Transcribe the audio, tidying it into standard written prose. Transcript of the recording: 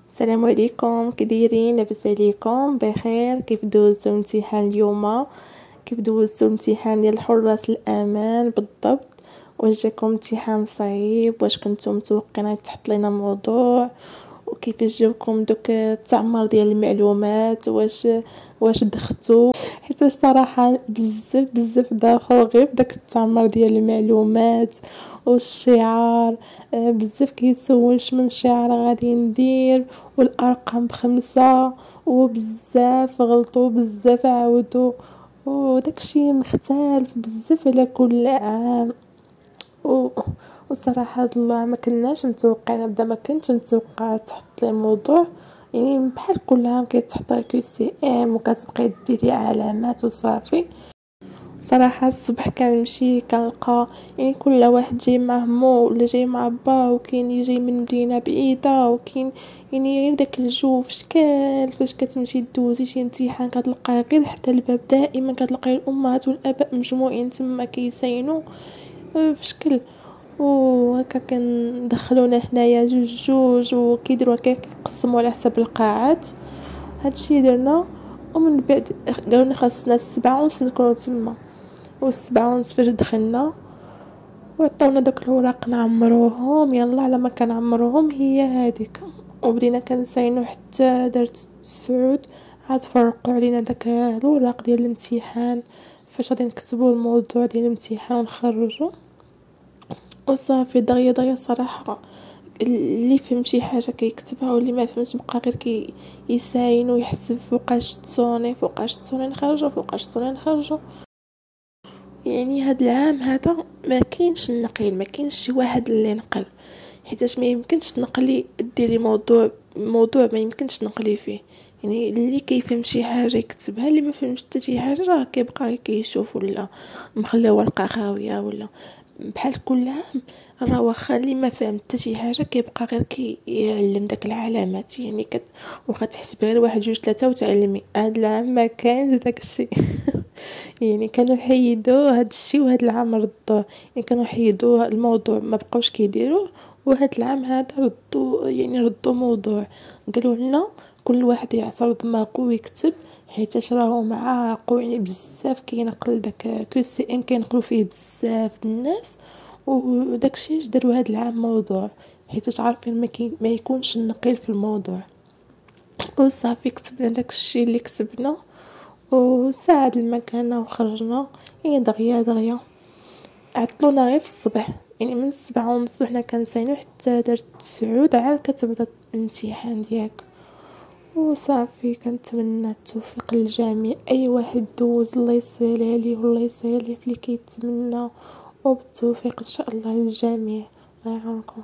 السلام عليكم، كي دايرين؟ لاباس عليكم؟ بخير؟ كيف دوزتوا الامتحان اليوم؟ كيف دوزتوا الامتحان ديال حراس الامان بالضبط؟ واش جاكم امتحان صعيب؟ واش كنتم متوقعين تحط لنا موضوع؟ وكيفاش جاوكم دوك التعمر ديال المعلومات؟ واش دختو؟ حيت صراحه بزاف داخل غير داك التعمر ديال المعلومات والشعار. بزاف كيسول من شعر غادي ندير، والارقام ب5 وبزاف غلطوا بزاف عاودوا، وداكشي مختلف بزاف على كل عام. و... وصراحه هاد الله ما كناش متوقعين، بدا ما كنتش متوقعه تحط لي موضوع. يعني بحال كل عام كيتحط لك QCM وكتبقاي ديري علامات وصافي. صراحه الصبح كنمشي كنلقى يعني كل واحد جاي مع مو ولا جاي مع با، وكاين اللي جاي من مدينه بعيده، وكاين يعني غير داك الجو في شكال. فاش كتمشي دوزي شي امتحان كتلقى غير حتى الباب دائما كتلقاي الامهات والاباء مجموعين تما كيساينوا في شكل. وهكا كندخلونا هنايا جوج وكيديروا كيقسموا على حسب القاعات. هادشي درنا، ومن بعد قالولنا خاصنا 7:30 نكونوا تما. و7:30 فاش دخلنا وعطاونا داك الوراق نعمروهم، يلا على ما كنعمروهم هي هذيك. وبدينا كنساينو حتى دارت 9، عاد فرقوا علينا داك الوراق ديال الامتحان فاش غادي نكتبوا الموضوع ديال الامتحان ونخرجوا. وصافي دغيا صراحه اللي فهم شي حاجه كيكتبها، واللي ما فهمش بقى غير يساين ويحسب فوقاش تصوني نخرجوا، فوقاش تصوني نخرجوا. يعني هاد العام هذا ما كاينش النقيل، ما كاينش شي واحد اللي نقل، حيتاش ما يمكنش تنقلي ديري موضوع ما يمكنش تنقلي فيه. يعني اللي كيفهم شي حاجه يكتبها، اللي ما فهمش حتى شي حاجه راه كيبقى غير كيشوف، ولا مخلي ورقه خاويه، ولا بحال كل عام. راه واخا اللي ما فهم حتى شي حاجه كيبقى غير كيعلم داك العلامات. يعني واخا تحسب غير 1 2 3 وتعلمي. هاد العام ما كانش داك الشيء. يعني كانوا حيدوا هاد الشيء وهاد العام ردوه. يعني كانوا حيدوا الموضوع ما بقاوش كيديروه، وهاد العام هذا ردوا موضوع. قالوا لنا كل واحد يعصر دماغه ويكتب، حيت راهو معاقو يعني بزاف كينقل داك QCM كينقلوا فيه بزاف الناس. وداكشي داروا هاد العام موضوع، حيت عارفين ما يكونش النقيل في الموضوع. وصافي كتبنا داكشي اللي كتبنا، وساعد المكانه وخرجنا. يعني دغيا عطلونا غير في الصباح، يعني من 7:30 وحنا كنساينو حتى دارت 9 عاد كتبدا الامتحان ديالك. وصافي كنتمنى التوفيق للجميع، اي واحد دوز الله يسهل عليه والله يسهل عليه في اللي كيتمنى، وبالتوفيق ان شاء الله للجميع. الله يعاونكم.